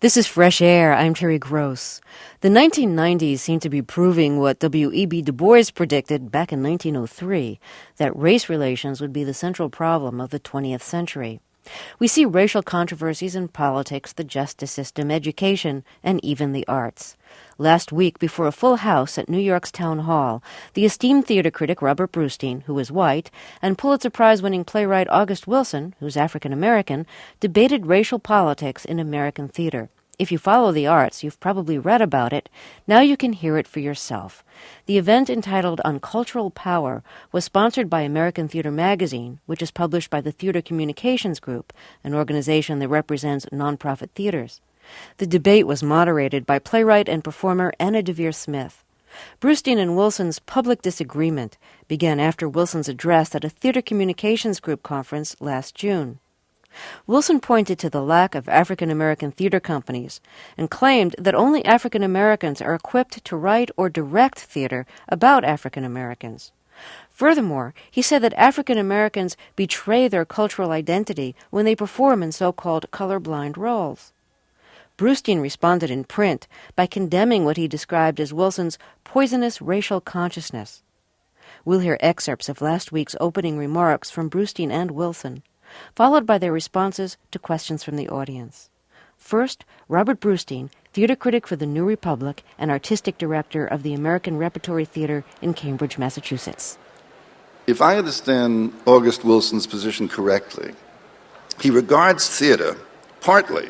This is Fresh Air. I'm Terry Gross. The 1990s seem to be proving what W.E.B. Du Bois predicted back in 1903, that race relations would be the central problem of the 20th century. We see racial controversies in politics, the justice system, education, and even the arts. Last week, before a full house at New York's Town Hall, the esteemed theater critic Robert Brustein, who is white, and Pulitzer Prize-winning playwright August Wilson, who's African-American, debated racial politics in American theater. If you follow the arts, you've probably read about it. Now you can hear it for yourself. The event, entitled On Cultural Power, was sponsored by American Theater Magazine, which is published by the Theater Communications Group, an organization that represents nonprofit theaters. The debate was moderated by playwright and performer Anna Deavere Smith. Brustein and Wilson's public disagreement began after Wilson's address at a Theater Communications Group conference last June. Wilson pointed to the lack of African-American theater companies and claimed that only African-Americans are equipped to write or direct theater about African-Americans. Furthermore, he said that African-Americans betray their cultural identity when they perform in so-called colorblind roles. Brustein responded in print by condemning what he described as Wilson's poisonous racial consciousness. We'll hear excerpts of last week's opening remarks from Brustein and Wilson, followed by their responses to questions from the audience. First, Robert Brustein, theater critic for the New Republic and artistic director of the American Repertory Theater in Cambridge, Massachusetts. If I understand August Wilson's position correctly, he regards theater partly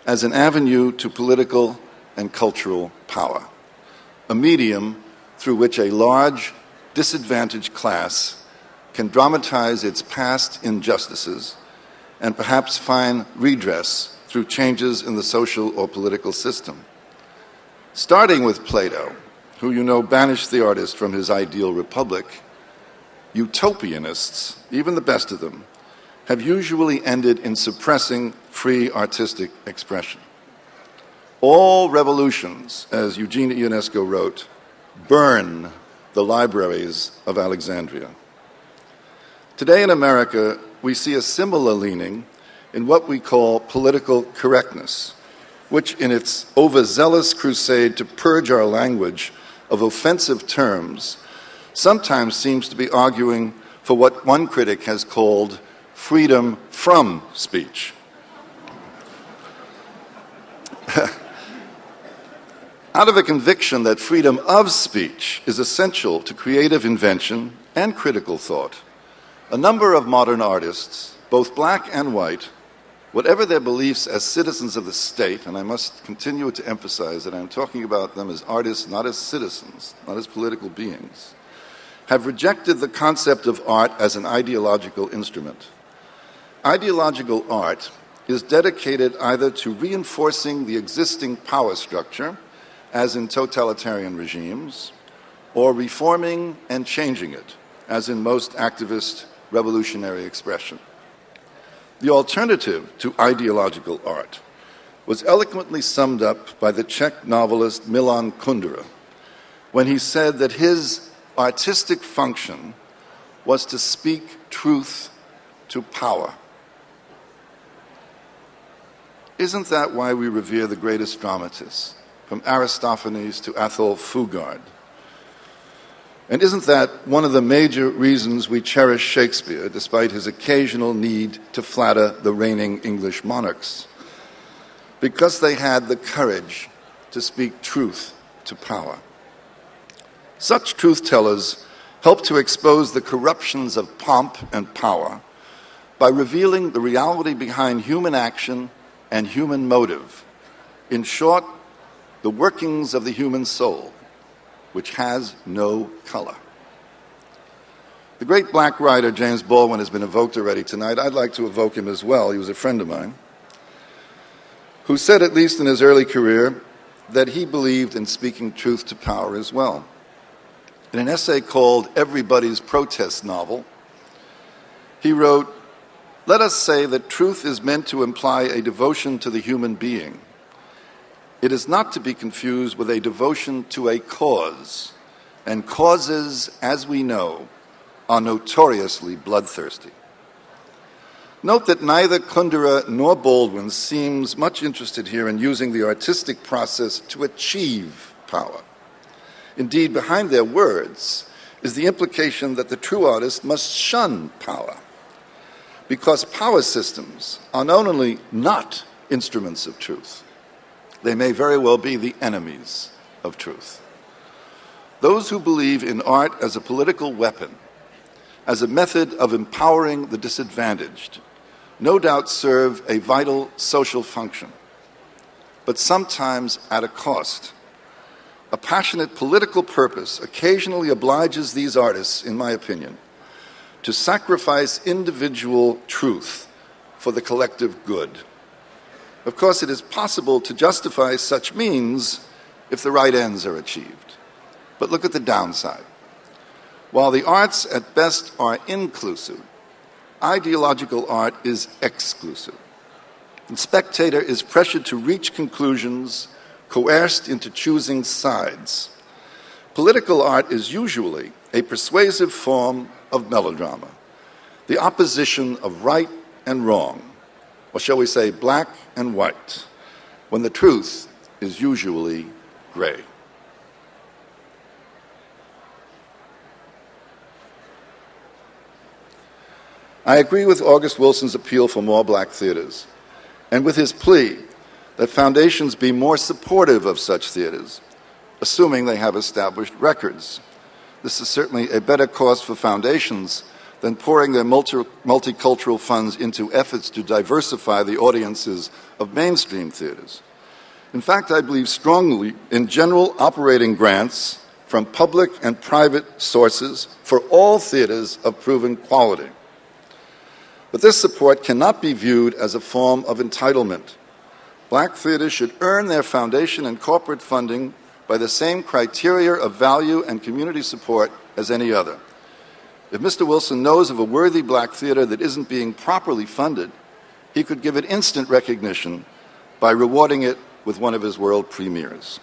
as an avenue to political and cultural power, a medium through which a large, disadvantaged class can dramatize its past injustices and perhaps find redress through changes in the social or political system. Starting with Plato, who you know banished the artist from his ideal republic, utopianists, even the best of them, have usually ended in suppressing free artistic expression. All revolutions, as Eugene Ionesco wrote, burn the libraries of Alexandria. Today in America, we see a similar leaning in what we call political correctness, which in its overzealous crusade to purge our language of offensive terms sometimes seems to be arguing for what one critic has called freedom from speech. Out of a conviction that freedom of speech is essential to creative invention and critical thought, a number of modern artists, both black and white, whatever their beliefs as citizens of the state, and I must continue to emphasize that I'm talking about them as artists, not as citizens, not as political beings, have rejected the concept of art as an ideological instrument. Ideological art is dedicated either to reinforcing the existing power structure, as in totalitarian regimes, or reforming and changing it, as in most activist revolutionary expression. The alternative to ideological art was eloquently summed up by the Czech novelist Milan Kundera when he said that his artistic function was to speak truth to power. Isn't that why we revere the greatest dramatists, from Aristophanes to Athol Fugard? And isn't that one of the major reasons we cherish Shakespeare, despite his occasional need to flatter the reigning English monarchs? Because they had the courage to speak truth to power. Such truth-tellers help to expose the corruptions of pomp and power by revealing the reality behind human action and human motive. In short, the workings of the human soul, which has no color. The great black writer James Baldwin has been evoked already tonight. I'd like to evoke him as well. He was a friend of mine, who said, at least in his early career, that he believed in speaking truth to power as well. In an essay called Everybody's Protest Novel, he wrote, "Let us say that truth is meant to imply a devotion to the human being. It is not to be confused with a devotion to a cause, and causes, as we know, are notoriously bloodthirsty." Note that neither Kundera nor Baldwin seems much interested here in using the artistic process to achieve power. Indeed, behind their words is the implication that the true artist must shun power, because power systems are not only not instruments of truth, they may very well be the enemies of truth. Those who believe in art as a political weapon, as a method of empowering the disadvantaged, no doubt serve a vital social function, but sometimes at a cost. A passionate political purpose occasionally obliges these artists, in my opinion, to sacrifice individual truth for the collective good. Of course, it is possible to justify such means if the right ends are achieved. But look at the downside. While the arts at best are inclusive, ideological art is exclusive. The spectator is pressured to reach conclusions, coerced into choosing sides. Political art is usually a persuasive form of melodrama, the opposition of right and wrong, or shall we say black and white, when the truth is usually gray. I agree with August Wilson's appeal for more black theaters, and with his plea that foundations be more supportive of such theaters, assuming they have established records. This is certainly a better cause for foundations than pouring their multicultural funds into efforts to diversify the audiences of mainstream theaters. In fact, I believe strongly in general operating grants from public and private sources for all theaters of proven quality. But this support cannot be viewed as a form of entitlement. Black theaters should earn their foundation and corporate funding by the same criteria of value and community support as any other. If Mr. Wilson knows of a worthy black theater that isn't being properly funded, he could give it instant recognition by rewarding it with one of his world premieres.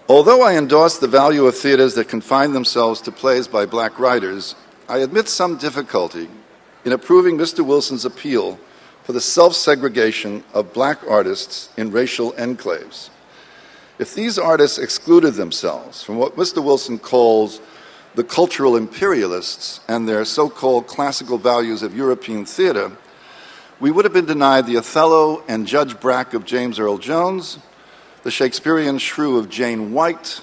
Although I endorse the value of theaters that confine themselves to plays by black writers, I admit some difficulty in approving Mr. Wilson's appeal for the self-segregation of black artists in racial enclaves. If these artists excluded themselves from what Mr. Wilson calls the cultural imperialists and their so-called classical values of European theater, we would have been denied the Othello and Judge Brack of James Earl Jones, the Shakespearean Shrew of Jane White,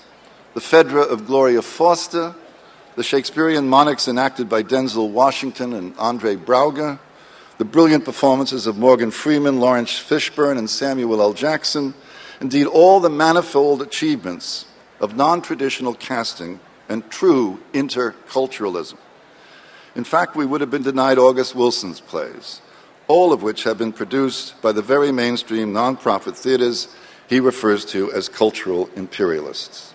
the Phaedra of Gloria Foster, the Shakespearean monarchs enacted by Denzel Washington and Andre Braugher, the brilliant performances of Morgan Freeman, Lawrence Fishburne, and Samuel L. Jackson, indeed all the manifold achievements of non-traditional casting and true interculturalism. In fact, we would have been denied August Wilson's plays, all of which have been produced by the very mainstream nonprofit theaters he refers to as cultural imperialists.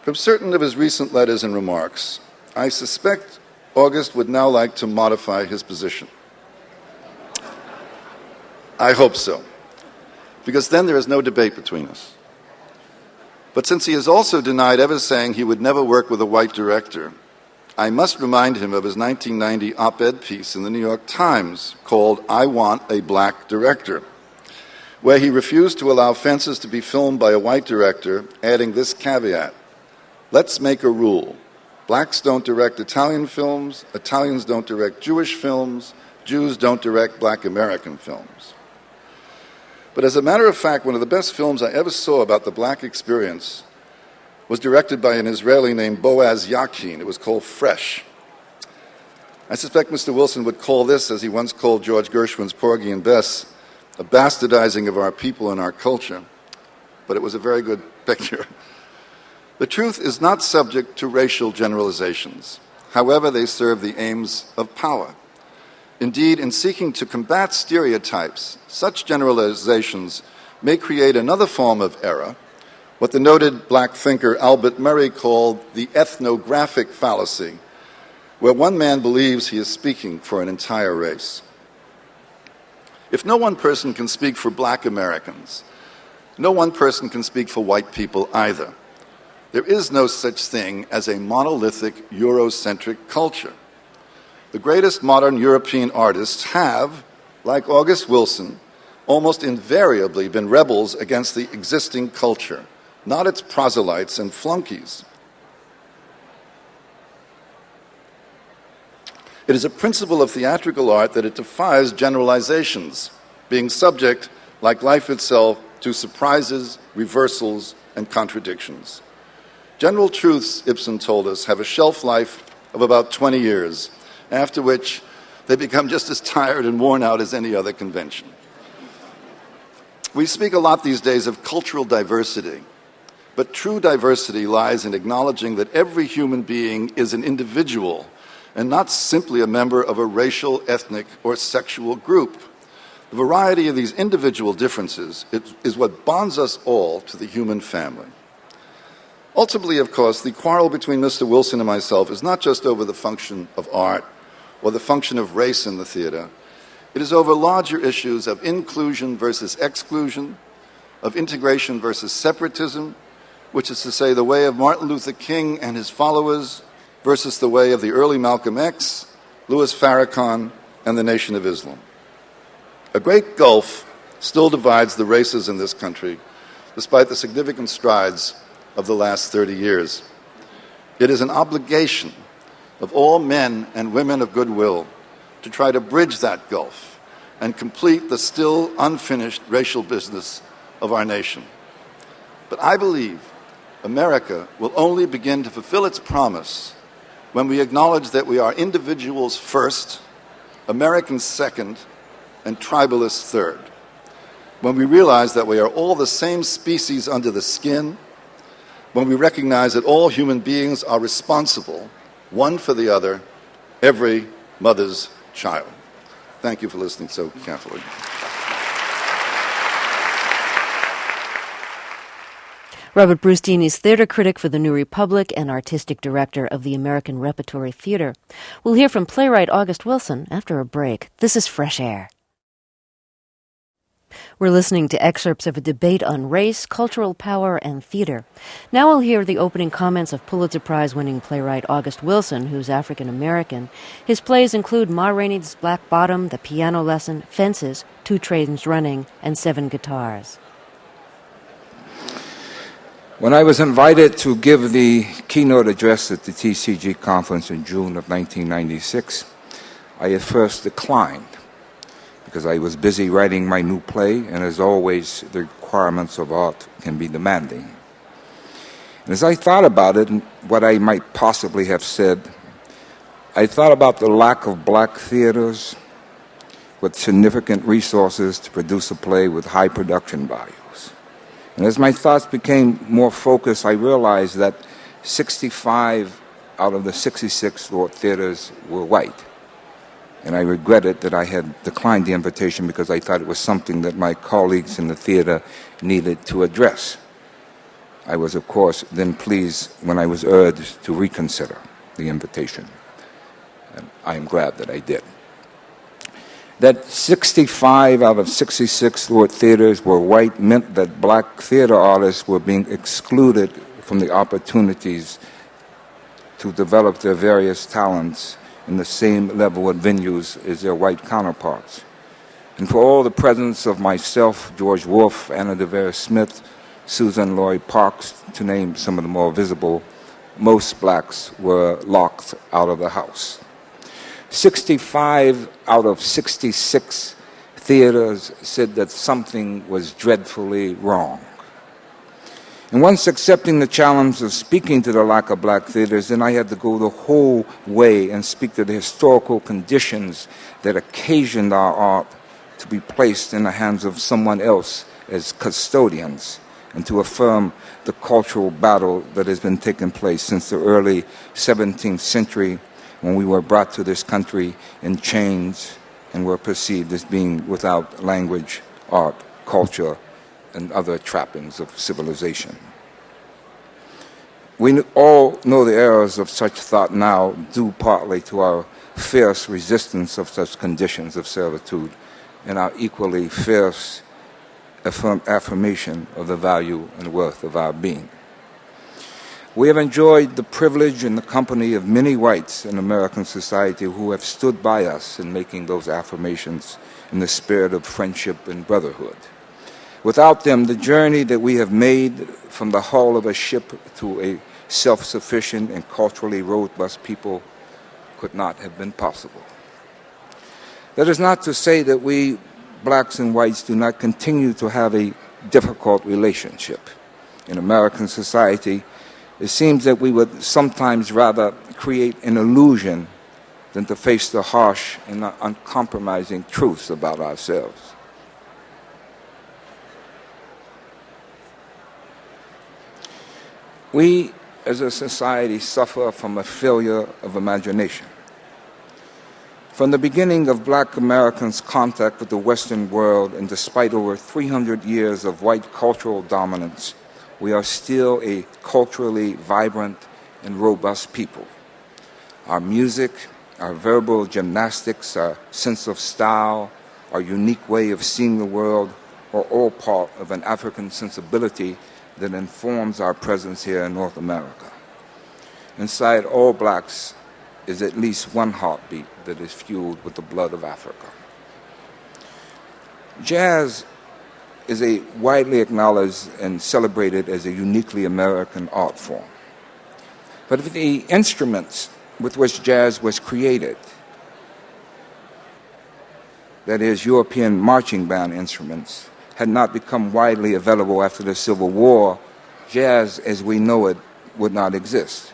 From certain of his recent letters and remarks, I suspect August would now like to modify his position. I hope so, because then there is no debate between us. But since he has also denied ever saying he would never work with a white director, I must remind him of his 1990 op-ed piece in the New York Times called "I Want a Black Director," where he refused to allow Fences to be filmed by a white director, adding this caveat: let's make a rule. Blacks don't direct Italian films, Italians don't direct Jewish films, Jews don't direct black American films. But as a matter of fact, one of the best films I ever saw about the black experience was directed by an Israeli named Boaz Yakin. It was called Fresh. I suspect Mr. Wilson would call this, as he once called George Gershwin's Porgy and Bess, a bastardizing of our people and our culture. But it was a very good picture. The truth is not subject to racial generalizations. However, they serve the aims of power. Indeed, in seeking to combat stereotypes, such generalizations may create another form of error, what the noted black thinker Albert Murray called the ethnographic fallacy, where one man believes he is speaking for an entire race. If no one person can speak for black Americans, no one person can speak for white people either. There is no such thing as a monolithic Eurocentric culture. The greatest modern European artists have, like August Wilson, almost invariably been rebels against the existing culture, not its proselytes and flunkies. It is a principle of theatrical art that it defies generalizations, being subject, like life itself, to surprises, reversals, and contradictions. General truths, Ibsen told us, have a shelf life of about 20 years, after which they become just as tired and worn out as any other convention. We speak a lot these days of cultural diversity, but true diversity lies in acknowledging that every human being is an individual and not simply a member of a racial, ethnic, or sexual group. The variety of these individual differences is what bonds us all to the human family. Ultimately, of course, the quarrel between Mr. Wilson and myself is not just over the function of art or the function of race in the theater. It is over larger issues of inclusion versus exclusion, of integration versus separatism, which is to say the way of Martin Luther King and his followers versus the way of the early Malcolm X, Louis Farrakhan, and the Nation of Islam. A great gulf still divides the races in this country, despite the significant strides of the last 30 years. It is an obligation of all men and women of goodwill to try to bridge that gulf and complete the still unfinished racial business of our nation. But I believe America will only begin to fulfill its promise when we acknowledge that we are individuals first, Americans second, and tribalists third. When we realize that we are all the same species under the skin, when we recognize that all human beings are responsible, one for the other, every mother's child. Thank you for listening so carefully. Robert Brustein is theater critic for the New Republic and artistic director of the American Repertory Theater. We'll hear from playwright August Wilson after a break. This is Fresh Air. We're listening to excerpts of a debate on race, cultural power, and theater. Now we'll hear the opening comments of Pulitzer Prize-winning playwright August Wilson, who's African-American. His plays include Ma Rainey's Black Bottom, The Piano Lesson, Fences, Two Trains Running, and Seven Guitars. When I was invited to give the keynote address at the TCG conference in June of 1996, I at first declined because I was busy writing my new play, and as always, the requirements of art can be demanding. And as I thought about it and what I might possibly have said, I thought about the lack of black theaters with significant resources to produce a play with high production values. And as my thoughts became more focused, I realized that 65 out of the 66 theaters were white. And I regretted that I had declined the invitation because I thought it was something that my colleagues in the theater needed to address. I was, of course, then pleased when I was urged to reconsider the invitation. And I am glad that I did. That 65 out of 66 theaters were white meant that black theater artists were being excluded from the opportunities to develop their various talents in the same level of venues as their white counterparts. And for all the presence of myself, George Wolfe, Anna Deavere Smith, Susan Lloyd Parks, to name some of the more visible, most blacks were locked out of the house. 65 out of 66 theaters said that something was dreadfully wrong. And once accepting the challenge of speaking to the lack of black theaters, then I had to go the whole way and speak to the historical conditions that occasioned our art to be placed in the hands of someone else as custodians, and to affirm the cultural battle that has been taking place since the early 17th century, when we were brought to this country in chains and were perceived as being without language, art, culture, and other trappings of civilization. We all know the errors of such thought now, due partly to our fierce resistance of such conditions of servitude and our equally fierce affirmation of the value and worth of our being. We have enjoyed the privilege and the company of many whites in American society who have stood by us in making those affirmations in the spirit of friendship and brotherhood. Without them, the journey that we have made from the hull of a ship to a self-sufficient and culturally robust people could not have been possible. That is not to say that we, blacks and whites, do not continue to have a difficult relationship. In American society, it seems that we would sometimes rather create an illusion than to face the harsh and uncompromising truths about ourselves. We, as a society, suffer from a failure of imagination. From the beginning of black Americans' contact with the Western world, and despite over 300 years of white cultural dominance, we are still a culturally vibrant and robust people. Our music, our verbal gymnastics, our sense of style, our unique way of seeing the world are all part of an African sensibility that informs our presence here in North America. Inside all blacks is at least one heartbeat that is fueled with the blood of Africa. Jazz is a widely acknowledged and celebrated as a uniquely American art form. But if the instruments with which jazz was created, that is, European marching band instruments, had not become widely available after the Civil War, jazz as we know it would not exist.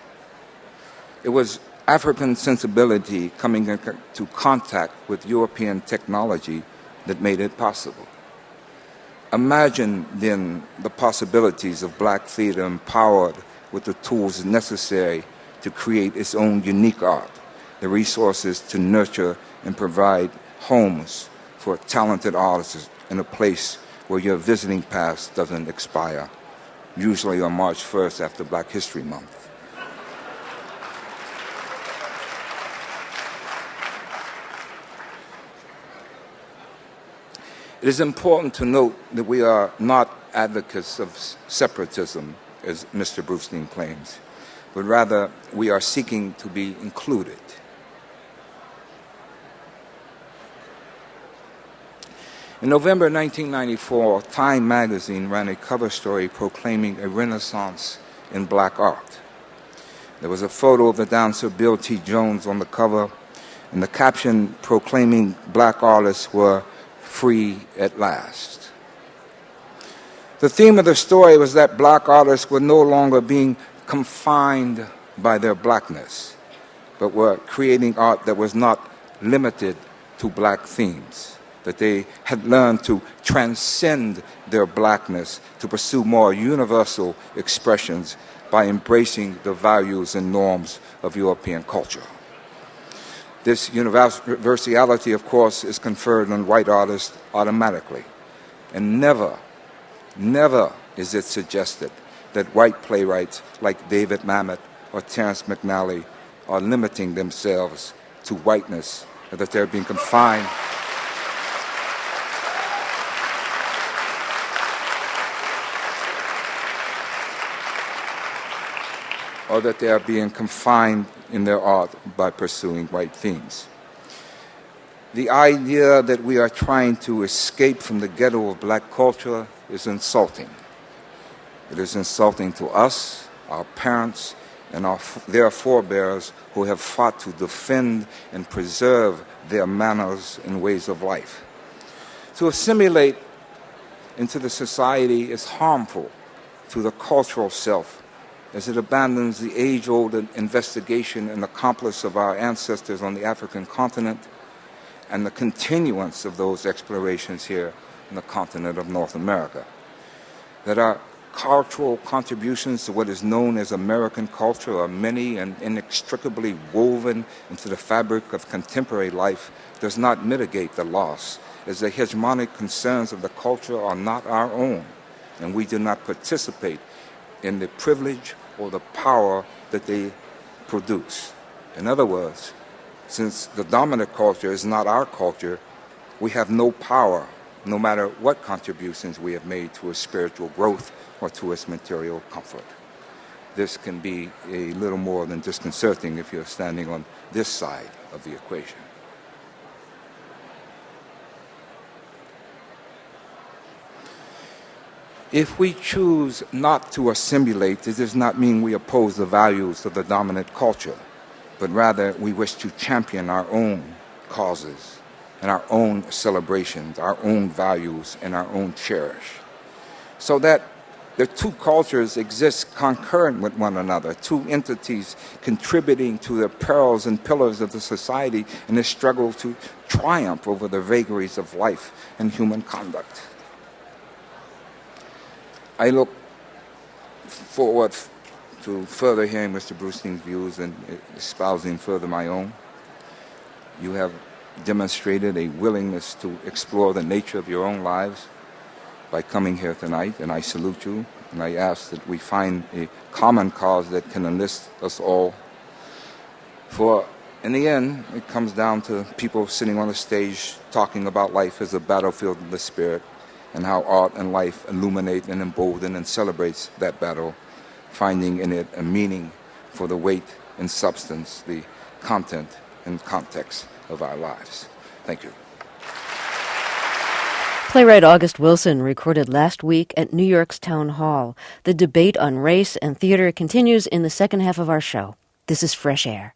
It was African sensibility coming into contact with European technology that made it possible. Imagine then the possibilities of black theater empowered with the tools necessary to create its own unique art, the resources to nurture and provide homes for talented artists in a place where your visiting pass doesn't expire, usually on March 1st after Black History Month. It is important to note that we are not advocates of separatism, as Mr. Brustein claims, but rather we are seeking to be included. In November 1994, Time magazine ran a cover story proclaiming a renaissance in black art. There was a photo of the dancer Bill T. Jones on the cover, and the caption proclaiming black artists were free at last. The theme of the story was that black artists were no longer being confined by their blackness, but were creating art that was not limited to black themes, that they had learned to transcend their blackness to pursue more universal expressions by embracing the values and norms of European culture. This universality, of course, is conferred on white artists automatically, and never is it suggested that white playwrights like David Mamet or Terrence McNally are limiting themselves to whiteness, or that they're being confined in their art by pursuing white themes. The idea that we are trying to escape from the ghetto of black culture is insulting. It is insulting to us, our parents, and their forebears who have fought to defend and preserve their manners and ways of life. To assimilate into the society is harmful to the cultural self, as it abandons the age-old investigation and accomplice of our ancestors on the African continent and the continuance of those explorations here in the continent of North America. That our cultural contributions to what is known as American culture are many and inextricably woven into the fabric of contemporary life does not mitigate the loss, as the hegemonic concerns of the culture are not our own, and we do not participate in the privilege or the power that they produce. In other words, since the dominant culture is not our culture, we have no power, no matter what contributions we have made to its spiritual growth or to its material comfort. this can be a little more than disconcerting if you're standing on this side of the equation. If we choose not to assimilate, it does not mean we oppose the values of the dominant culture, but rather we wish to champion our own causes and our own celebrations, our own values, and our own cherish. So that the two cultures exist concurrent with one another, two entities contributing to the perils and pillars of the society in this struggle to triumph over the vagaries of life and human conduct. I look forward to further hearing Mr. Brustein's views and espousing further my own. You have demonstrated a willingness to explore the nature of your own lives by coming here tonight, and I salute you, and I ask that we find a common cause that can enlist us all. For in the end, it comes down to people sitting on a stage talking about life as a battlefield of the spirit, and how art and life illuminate and embolden and celebrates that battle, finding in it a meaning for the weight and substance, the content and context of our lives. Thank you. Playwright August Wilson recorded last week at New York's Town Hall. The debate on race and theater continues in the second half of our show. This is Fresh Air.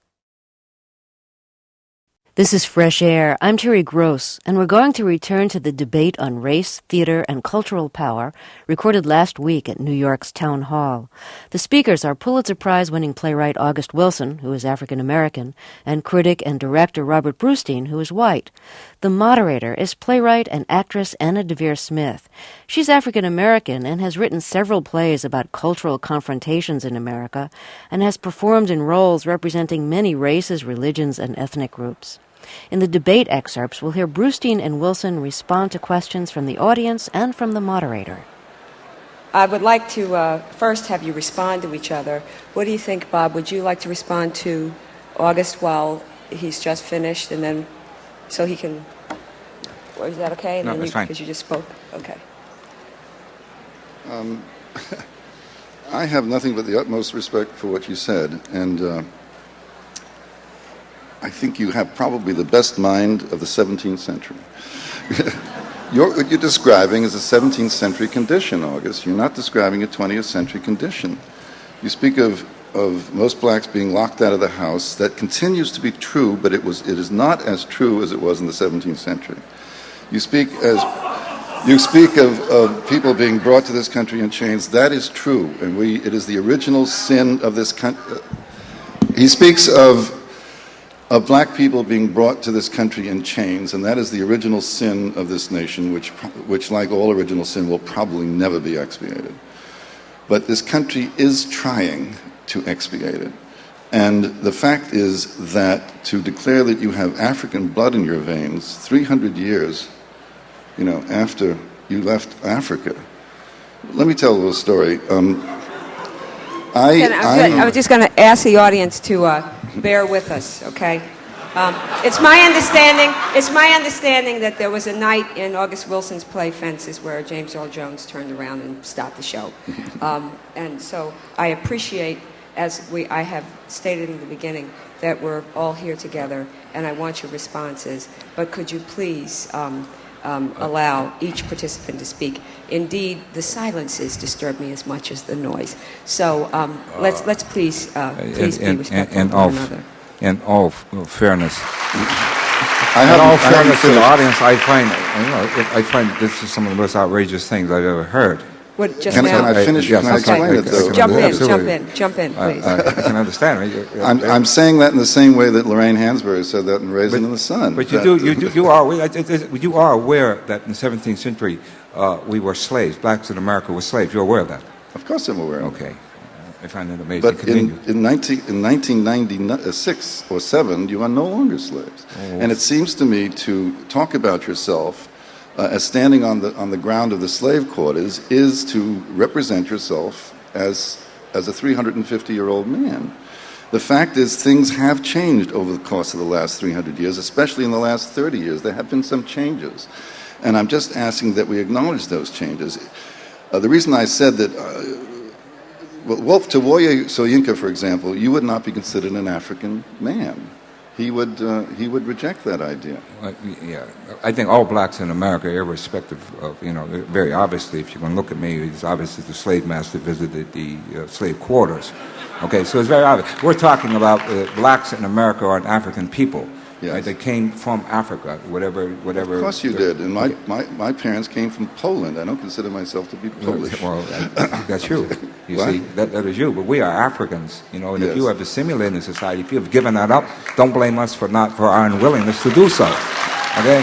This is Fresh Air. I'm Terry Gross, and we're going to return to the debate on race, theater, and cultural power, recorded last week at New York's Town Hall. The speakers are Pulitzer Prize-winning playwright August Wilson, who is African-American, and critic and director Robert Brustein, who is white. The moderator is playwright and actress Anna Deavere Smith. She's African-American and has written several plays about cultural confrontations in America, and has performed in roles representing many races, religions, and ethnic groups. In the debate excerpts, we'll hear Brustein and Wilson respond to questions from the audience and from the moderator. I would like to first have you respond to each other. What do you think, Bob? Would you like to respond to August while he's just finished, and then so he can... Or is that okay? And no, then that's fine. Because you just spoke. Okay. I have nothing but the utmost respect for what you said, and I think you have probably the best mind of the 17th century. What you're describing is a 17th century condition, August. You're not describing a 20th century condition. You speak of most blacks being locked out of the house. That continues to be true, but it is not as true as it was in the 17th century. You speak of people being brought to this country in chains. That is true, and it is the original sin of this country. He speaks of black people being brought to this country in chains, and that is the original sin of this nation, which, like all original sin, will probably never be expiated. But this country is trying to expiate it. And the fact is that to declare that you have African blood in your veins 300 years, after you left Africa. Let me tell a little story. I was just going to ask the audience to bear with us, okay? It's my understanding that there was a night in August Wilson's play Fences where James Earl Jones turned around and stopped the show. And so I appreciate, as I have stated in the beginning, that we're all here together, and I want your responses. But could you please allow each participant to speak? Indeed, the silences disturb me as much as the noise. So let's please be respectful of one another. In all fairness, to the audience, I find this is some of the most outrageous things I've ever heard. What, just can now? I finish? Yes, can I explain it, though? Jump in, please. I can understand. I'm saying that in the same way that Lorraine Hansberry said that in Raisin in the Sun. But you are aware that in the 17th century we were slaves. Blacks in America were slaves. You're aware of that? Of course I'm aware of it. Okay. I find it amazing. But in 1996 or 7, you are no longer slaves. Oh. And it seems to me to talk about yourself as standing on the ground of the slave quarters is to represent yourself as a 350-year-old man. The fact is things have changed over the course of the last 300 years, especially in the last 30 years. There have been some changes. And I'm just asking that we acknowledge those changes. The reason I said that Well, to Woye Soyinka, for example, you would not be considered an African man. He would reject that idea. Yeah, I think all blacks in America, irrespective of, very obviously, if you can look at me, it's obvious that the slave master visited the slave quarters. Okay, so it's very obvious. We're talking about blacks in America are African people. Yes. Right? They came from Africa, whatever. Of course you did. And my parents came from Poland. I don't consider myself to be Polish. Well, that's you. You What? see, that is you. But we are Africans, and Yes. if you have assimilated in society, if you have given that up, don't blame us for our unwillingness to do so. Okay?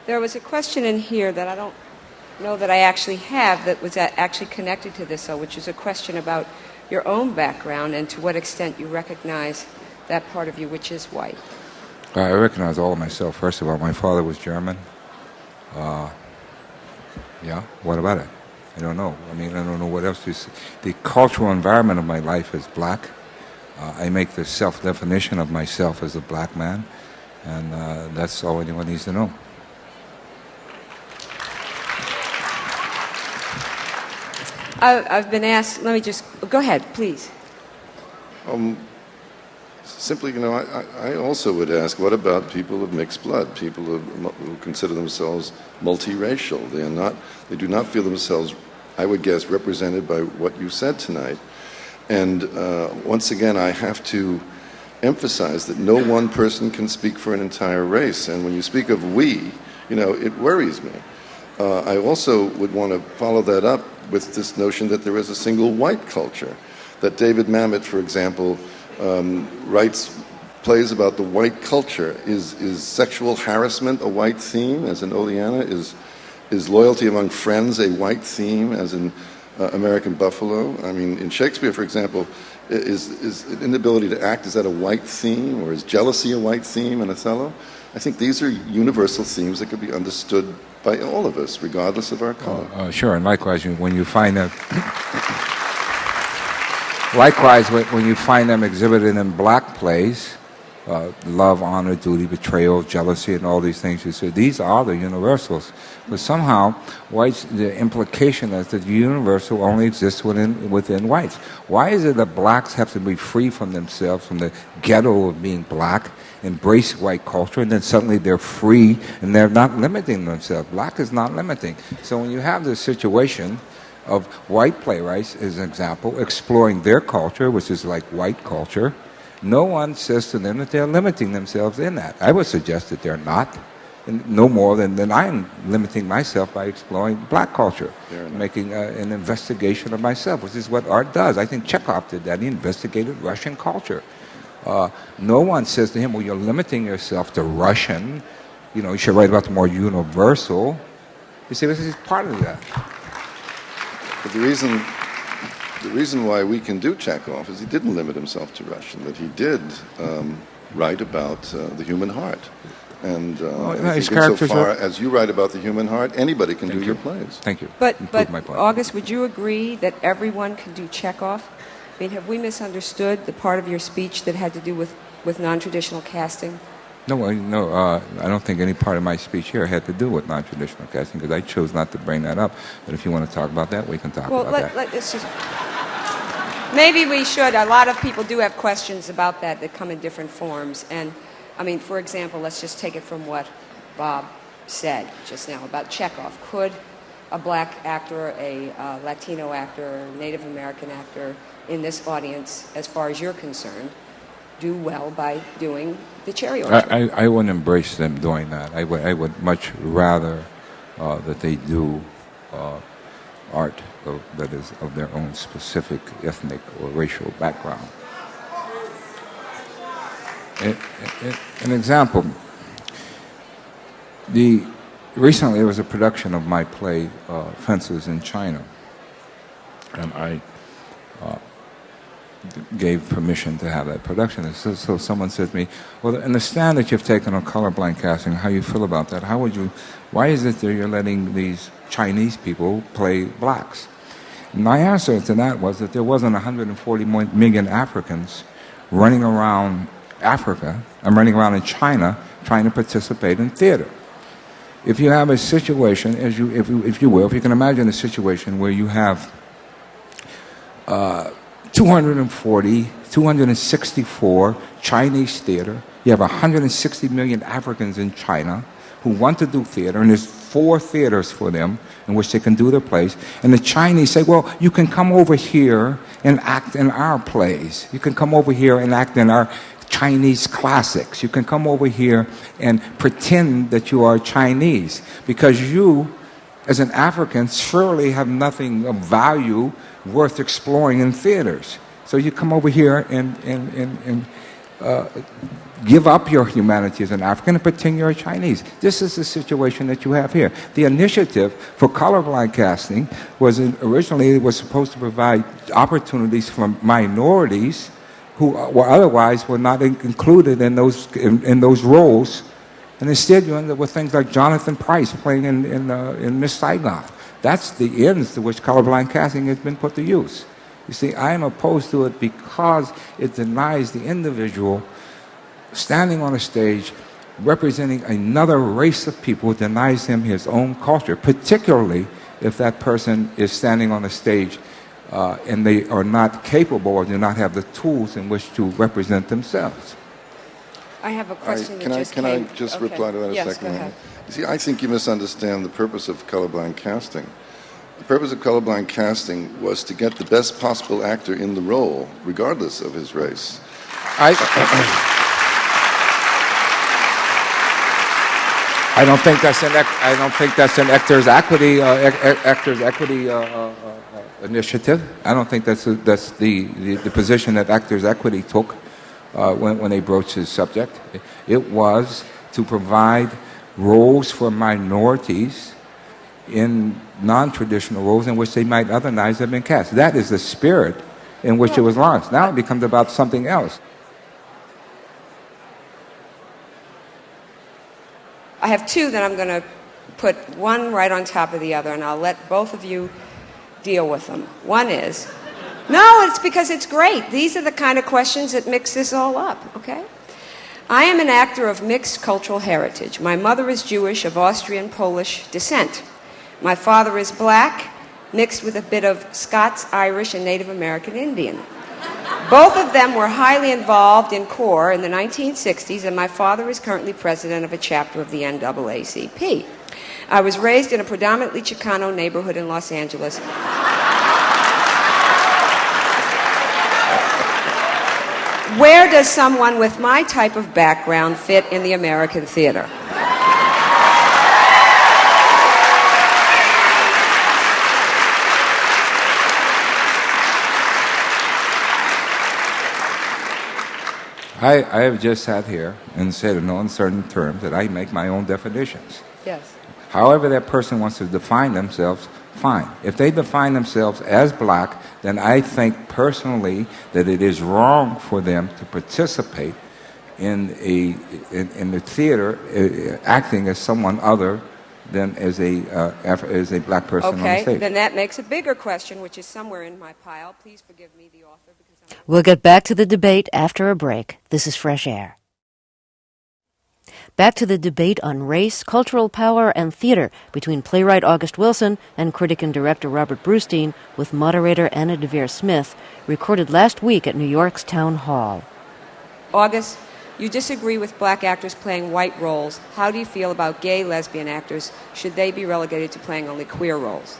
There was a question in here that I don't know that I actually have that was actually connected to this, though, which is a question about your own background and to what extent you recognize that part of you which is white. I recognize all of myself. First of all, my father was German. Yeah, what about it? I don't know. I don't know what else to say. The cultural environment of my life is black. I make the self-definition of myself as a black man, and that's all anyone needs to know. I've been asked, let me just, go ahead, please. Simply, I also would ask, what about people of mixed blood, people who consider themselves multiracial? They do not feel themselves, I would guess, represented by what you said tonight. And once again, I have to emphasize that no one person can speak for an entire race. And when you speak of we, it worries me. I also would want to follow that up with this notion that there is a single white culture. That David Mamet, for example, writes plays about the white culture. Is sexual harassment a white theme, as in Oleana? Is loyalty among friends a white theme, as in American Buffalo? In Shakespeare, for example, is an inability to act, is that a white theme? Or is jealousy a white theme in Othello? I think these are universal themes that could be understood by all of us, regardless of our color. Sure, and likewise, when you find them, likewise, when you find them exhibited in black plays, love, honor, duty, betrayal, jealousy, and all these things, you say these are the universals. But somehow, whites, the implication is that the universal only exists within whites. Why is it that blacks have to be free from themselves, from the ghetto of being black, embrace white culture, and then suddenly they're free and they're not limiting themselves? Black is not limiting. So when you have this situation of white playwrights, as an example, exploring their culture, which is like white culture, no one says to them that they're limiting themselves in that. I would suggest that they're not, and no more than I'm limiting myself by exploring black culture, making an investigation of myself, which is what art does. I think Chekhov did that. He investigated Russian culture. No one says to him, well, you're limiting yourself to Russian. You should write about the more universal. You see, this is part of that. But the reason why we can do Chekhov is he didn't limit himself to Russian, that he did write about the human heart. And I think insofar as you write about the human heart, anybody can do your plays. Thank you. But August, would you agree that everyone can do Chekhov? Have we misunderstood the part of your speech that had to do with non-traditional casting? No, I don't think any part of my speech here had to do with non-traditional casting, because I chose not to bring that up. But if you want to talk about that, we can talk about that. Let's just... Maybe we should. A lot of people do have questions about that come in different forms. And, for example, let's just take it from what Bob said just now about Chekhov. Could a black actor, a Latino actor, a Native American actor in this audience, as far as you're concerned, do well by doing the Cherry Orchard? I wouldn't embrace them doing that. I would much rather that they do art that is of their own specific ethnic or racial background. An example. Recently there was a production of my play Fences in China, and I gave permission to have that production. So someone said to me, well, in the stand that you've taken on colorblind casting, how you feel about that? Why is it that you're letting these Chinese people play blacks? And my answer to that was that there wasn't 140 million Africans running around Africa and running around in China trying to participate in theater. if you have a situation, if you will, if you can imagine a situation where you have 264 Chinese theater, you have 160 million Africans in China who want to do theater, and there's 4 theaters for them in which they can do their plays, and the Chinese say, well, you can come over here and act in our plays. You can come over here and act in our Chinese classics. You can come over here and pretend that you are Chinese, because you, as an African, surely have nothing of value worth exploring in theaters. So you come over here and give up your humanity as an African and pretend you're a Chinese. This is the situation that you have here. The initiative for colorblind casting was originally supposed to provide opportunities for minorities who were otherwise were not included in those roles, and instead you end up with things like Jonathan Pryce playing in Miss Saigon. That's the ends to which colorblind casting has been put to use. You see, I am opposed to it because it denies the individual standing on a stage representing another race of people, denies him his own culture, particularly if that person is standing on a stage and they are not capable or do not have the tools in which to represent themselves. I have a question Can I just reply to that a second? Go ahead. You see, I think you misunderstand the purpose of colorblind casting. The purpose of colorblind casting was to get the best possible actor in the role, regardless of his race. I don't think that's an actors' equity initiative. I don't think that's the position that Actors Equity took when they broached this subject. It was to provide roles for minorities in non-traditional roles in which they might otherwise have been cast. That is the spirit in which it was launched. Now it becomes about something else. I have 2 that I'm going to put one right on top of the other, and I'll let both of you deal with them. One is, no, it's because it's great. These are the kind of questions that mix this all up, okay? I am an actor of mixed cultural heritage. My mother is Jewish of Austrian Polish descent. My father is black, mixed with a bit of Scots, Irish, and Native American Indian. Both of them were highly involved in CORE in the 1960s, and my father is currently president of a chapter of the NAACP. I was raised in a predominantly Chicano neighborhood in Los Angeles. Where does someone with my type of background fit in the American theater? I have just sat here and said in no uncertain terms that I make my own definitions. Yes. However that person wants to define themselves, fine. If they define themselves as black, then I think personally that it is wrong for them to participate in the theater acting as someone other than as a black person on the Okay, stage. then that makes a bigger question, which is somewhere in my pile. Please forgive me, the author, because We'll get back to the debate after a break. This is Fresh Air. Back to the debate on race, cultural power, and theater between playwright August Wilson and critic and director Robert Brustein with moderator Anna Deavere Smith, recorded last week at New York's Town Hall. August, you disagree with black actors playing white roles. How do you feel about gay lesbian actors? Should they be relegated to playing only queer roles?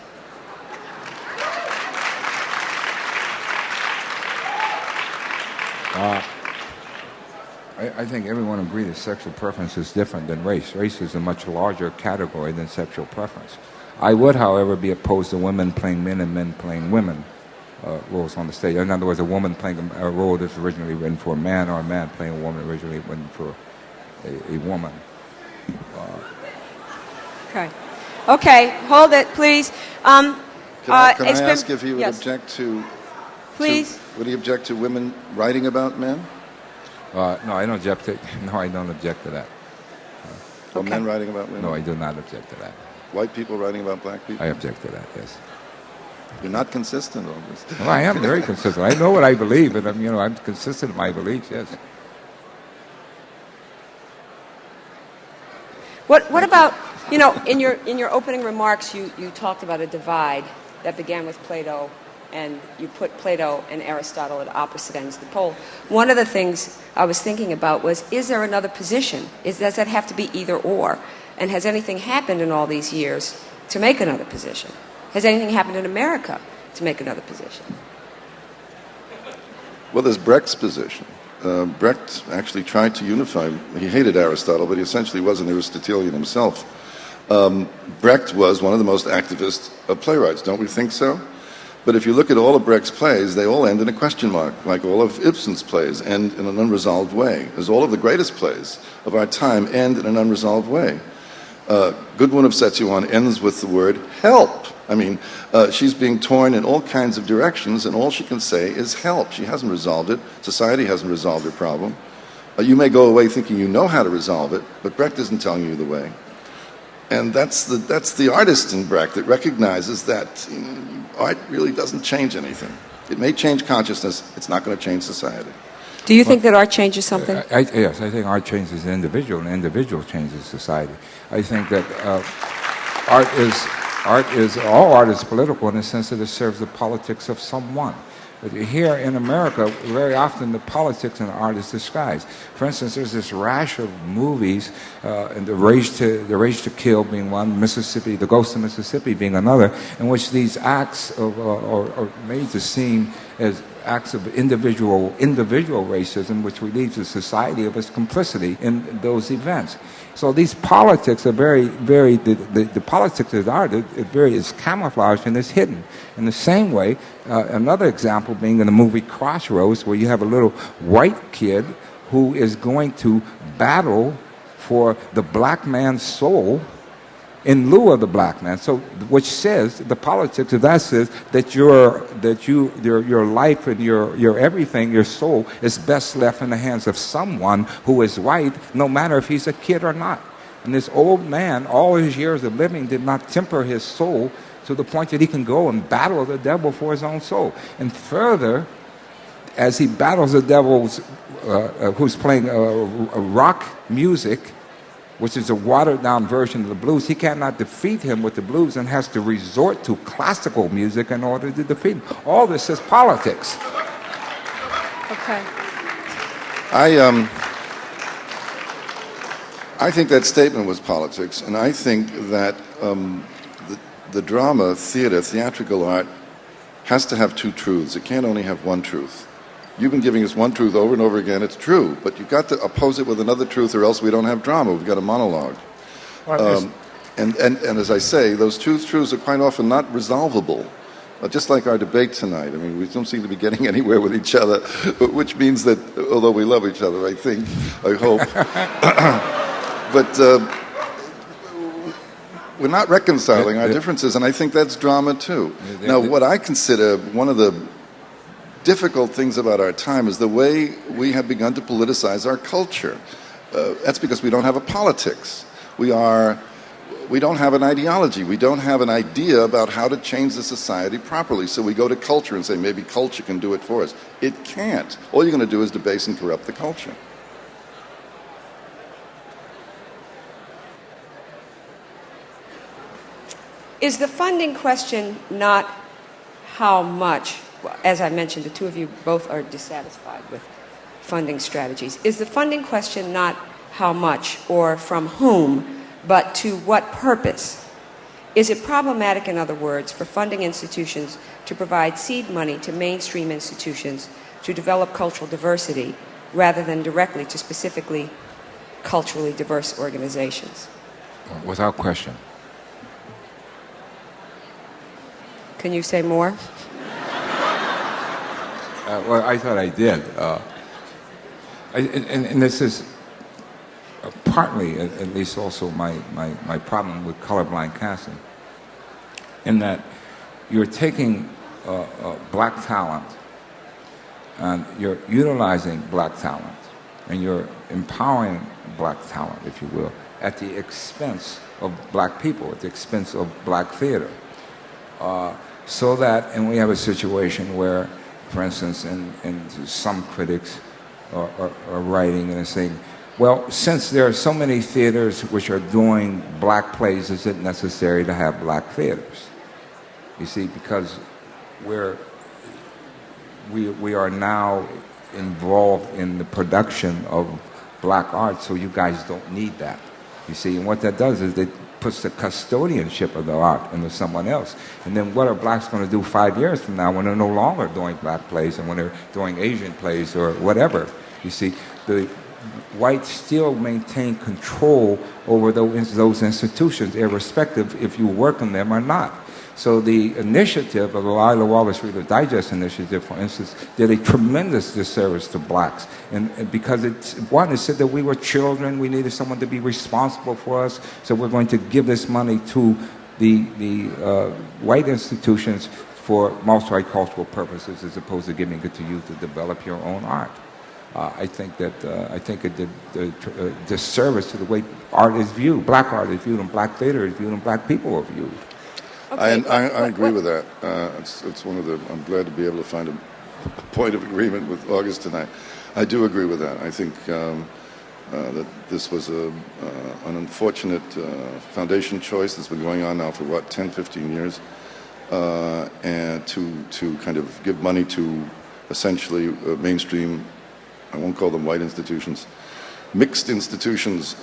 I think everyone agrees that sexual preference is different than race. Race is a much larger category than sexual preference. I would, however, be opposed to women playing men and men playing women roles on the stage. In other words, a woman playing a role that's originally written for a man, or a man playing a woman originally written for a woman. Okay, hold it, please. Can I ask if he would object to... Please. Would he object to women writing about men? No, I don't object to. No, I don't object to that. Or men writing about women? No, I do not object to that. White people writing about black people? I object to that. Yes. You're not consistent on this. Well, I am very consistent. I know what I believe, and I'm consistent in my beliefs. Yes. What about You know, in your opening remarks, you talked about a divide that began with Plato, and you put Plato and Aristotle at opposite ends of the pole. One of the things I was thinking about was, is there another position? Does that have to be either or? And has anything happened in all these years to make another position? Has anything happened in America to make another position? Well, there's Brecht's position. Brecht actually tried to unify. He hated Aristotle, but he essentially was an Aristotelian himself. Brecht was one of the most activist of playwrights, don't we think so? But if you look at all of Brecht's plays, they all end in a question mark, like all of Ibsen's plays end in an unresolved way, as all of the greatest plays of our time end in an unresolved way. Gudrun of Szechuan ends with the word help. I mean, she's being torn in all kinds of directions, and all she can say is help. She hasn't resolved it. Society hasn't resolved her problem. You may go away thinking you know how to resolve it, but Brecht isn't telling you the way. And that's the artist in Brecht that recognizes that art really doesn't change anything. It may change consciousness. It's not going to change society. Do you think that art changes something? Yes, I think art changes the individual, and the individual changes society. I think that all art is political in the sense that it serves the politics of someone. But here in America, very often the politics in art is disguised. For instance, there's this rash of movies, and the Rage to Kill being one, Mississippi, The Ghost of Mississippi being another, in which these acts are made to seem as acts of individual racism, which relieves the society of its complicity in those events. So these politics are very, very, the politics of art is camouflaged and is hidden. In the same way, another example being in the movie Crossroads, where you have a little white kid who is going to battle for the black man's soul in lieu of the black man. So, which says the politics of that says that your life and your everything, your soul, is best left in the hands of someone who is white, no matter if he's a kid or not. And this old man, all his years of living, did not temper his soul to the point that he can go and battle the devil for his own soul. And further, as he battles the devil who's playing rock music, which is a watered-down version of the blues, he cannot defeat him with the blues and has to resort to classical music in order to defeat him. All this is politics. Okay. I think that statement was politics, and I think that the drama, theatrical art, has to have two truths. It can't only have one truth. You've been giving us one truth over and over again. It's true, but you've got to oppose it with another truth, or else we don't have drama. We've got a monologue. Well, and as I say, those two truths are quite often not resolvable. Just like our debate tonight. I mean, we don't seem to be getting anywhere with each other, which means that, although we love each other, I hope, but we're not reconciling our differences, and I think that's drama too. Now, what I consider one of the difficult things about our time is the way we have begun to politicize our culture. That's because we don't have a politics. We don't have an ideology. We don't have an idea about how to change the society properly. So we go to culture and say, maybe culture can do it for us. It can't. All you're going to do is debase and corrupt the culture. Is the funding question not how much? As I mentioned, the two of you both are dissatisfied with funding strategies. Is the funding question not how much or from whom, but to what purpose? Is it problematic, in other words, for funding institutions to provide seed money to mainstream institutions to develop cultural diversity rather than directly to specifically culturally diverse organizations? Without question. Can you say more? Well, I thought I did. And this is partly, at least also, my problem with colorblind casting, in that you're taking black talent and you're utilizing black talent and you're empowering black talent, if you will, at the expense of black people, at the expense of black theater. So that, and we have a situation where, for instance, in some critics are writing and saying, Well, since there are so many theaters which are doing black plays, is it necessary to have black theaters? You see, because we are now involved in the production of black art, so you guys don't need that. You see, and what that does is it puts the custodianship of the art into someone else. And then what are blacks going to do 5 years from now when they're no longer doing black plays and when they're doing Asian plays or whatever? You see, the whites still maintain control over those institutions, irrespective if you work in them or not. So the initiative of the Lila Wallace Reader Digest initiative, for instance, did a tremendous disservice to blacks. And because it said that we were children, we needed someone to be responsible for us, so we're going to give this money to the white institutions for multicultural purposes as opposed to giving it to you to develop your own art. I think it did a disservice to the way art is viewed. Black art is viewed, and black theater is viewed, and black people are viewed. Okay. I agree with that. It's one of the. I'm glad to be able to find a point of agreement with August tonight. I do agree with that. I think that this was an unfortunate foundation choice that's been going on now for 10, 15 years, and to kind of give money to essentially mainstream. I won't call them white institutions. Mixed institutions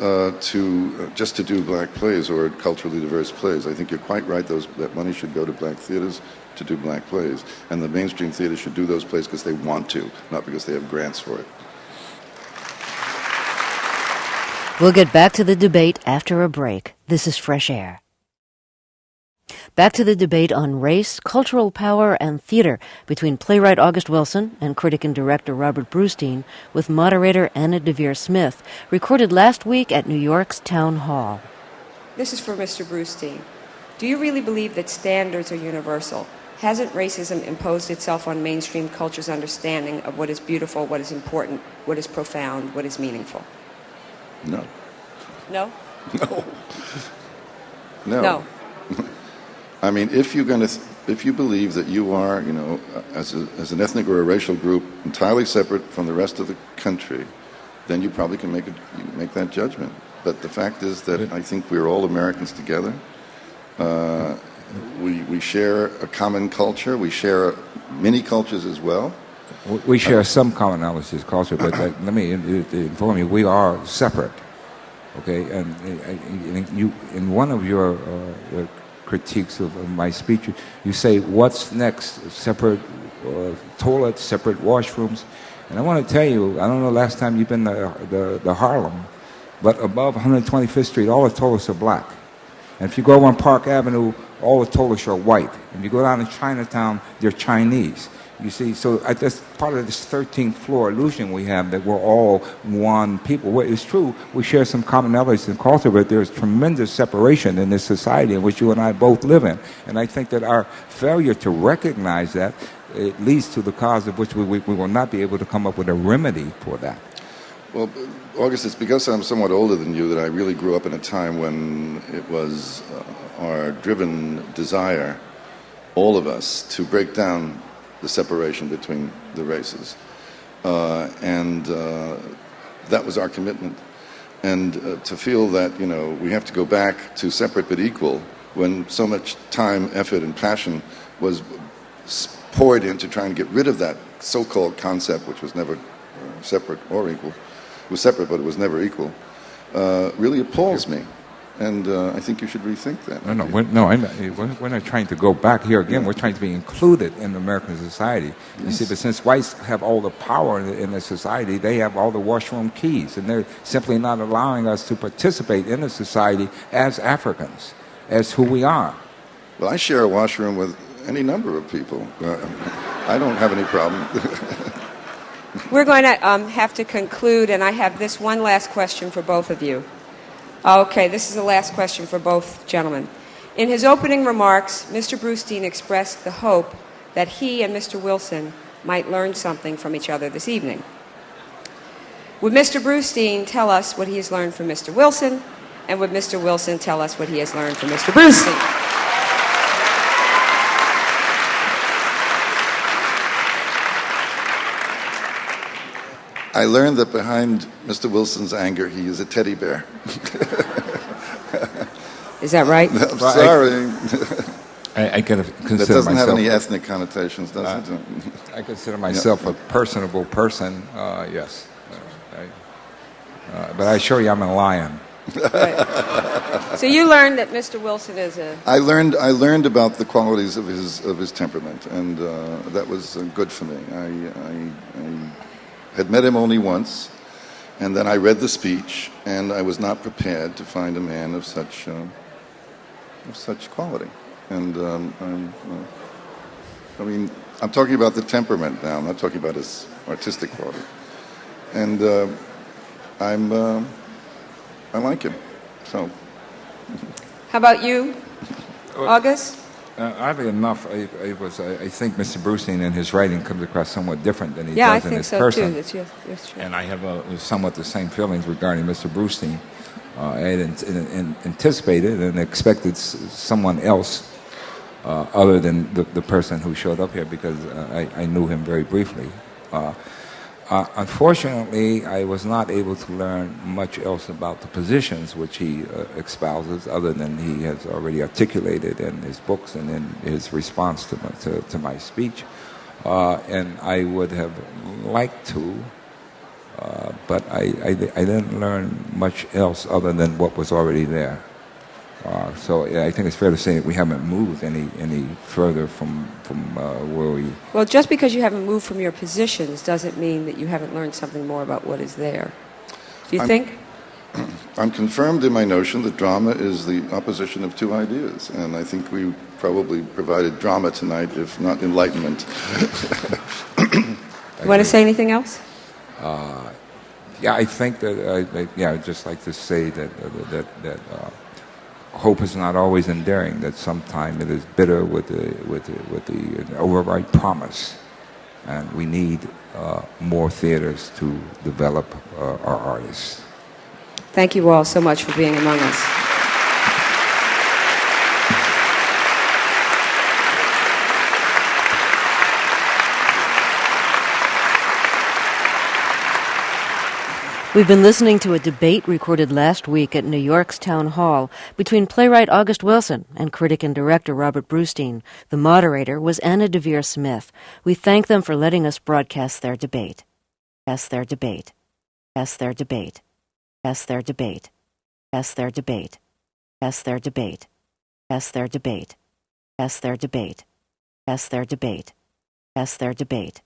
just to do black plays or culturally diverse plays. I think you're quite right. That money should go to black theaters to do black plays, and the mainstream theaters should do those plays because they want to, not because they have grants for it. We'll get back to the debate after a break. This is Fresh Air. Back to the debate on race, cultural power, and theater between playwright August Wilson and critic and director Robert Brustein with moderator Anna Deavere Smith, recorded last week at New York's Town Hall. This is for Mr. Brustein. Do you really believe that standards are universal? Hasn't racism imposed itself on mainstream culture's understanding of what is beautiful, what is important, what is profound, what is meaningful? No. No? No. No. I mean, if you believe that you are, as an ethnic or a racial group entirely separate from the rest of the country, then you probably can make that judgment. But the fact is that I think we're all Americans together. We share a common culture. We share many cultures as well. We share some commonalities of culture, but let me inform you, we are separate. Okay, and you in one of your critiques of my speech, you say, what's next? Separate toilets, separate washrooms. And I want to tell you, I don't know last time you've been to the Harlem, but above 125th Street, all the toilets are black. And if you go on Park Avenue, all the toilets are white. If you go down to Chinatown, they're Chinese. You see, so that's part of this 13th floor illusion we have that we're all one people. Well, it's true, we share some commonalities in culture, but there's tremendous separation in this society in which you and I both live in. And I think that our failure to recognize that, it leads to the cause of which we will not be able to come up with a remedy for that. Well, August, it's because I'm somewhat older than you that I really grew up in a time when it was our driven desire, all of us, to break down the separation between the races. And that was our commitment. And to feel that, we have to go back to separate but equal when so much time, effort, and passion was poured into trying to get rid of that so-called concept, which was never separate or equal. It was separate, but it was never equal. Really appalls me. And I think you should rethink that. We're not trying to go back here again. We're trying to be included in American society. You see, but since whites have all the power in the society, they have all the washroom keys, and they're simply not allowing us to participate in the society as Africans, as who we are. Well, I share a washroom with any number of people. I don't have any problem. We're going to have to conclude, and I have this one last question for both of you. Okay, this is the last question for both gentlemen. In his opening remarks, Mr. Brustein expressed the hope that he and Mr. Wilson might learn something from each other this evening. Would Mr. Brustein tell us what he has learned from Mr. Wilson, and would Mr. Wilson tell us what he has learned from Mr. Brustein? I learned that behind Mr. Wilson's anger, he is a teddy bear. Is that right? I'm sorry. I consider That doesn't have myself. any ethnic connotations, does it? I consider myself a personable person. Yes, but I assure you, I'm a lion. Right. So you learned that Mr. Wilson is a... I learned about the qualities of his temperament, and that was good for me. I had met him only once, and then I read the speech, and I was not prepared to find a man of such quality. And I mean, I'm talking about the temperament now. I'm not talking about his artistic quality. And I like him. So. How about you, August? Oddly enough, I think Mr. Brustein in his writing comes across somewhat different than he Yeah, I does in think his so person. too. That's true. And I have somewhat the same feelings regarding Mr. Brustein. I had anticipated and expected someone else other than the person who showed up here, because I knew him very briefly. Unfortunately, I was not able to learn much else about the positions which he espouses, other than he has already articulated in his books and in his response to my speech. And I would have liked to, but I didn't learn much else other than what was already there. So I think it's fair to say that we haven't moved any further from where we... Well, just because you haven't moved from your positions doesn't mean that you haven't learned something more about what is there. Do you think? I'm confirmed in my notion that drama is the opposition of two ideas, and I think we probably provided drama tonight, if not enlightenment. You want to say anything else? Yeah, I think that I'd just like to say that hope is not always enduring. That sometimes it is bitter with the overripe promise, and we need more theaters to develop our artists. Thank you all so much for being among us. We've been listening to a debate recorded last week at New York's Town Hall between playwright August Wilson and critic and director Robert Brustein. The moderator was Anna Deavere Smith. We thank them for letting us broadcast their debate. Cast their debate. Cast their debate. Cast their debate. Cast their debate. Cast their debate. Cast their debate. Cast their debate. Cast their debate. Cast their debate.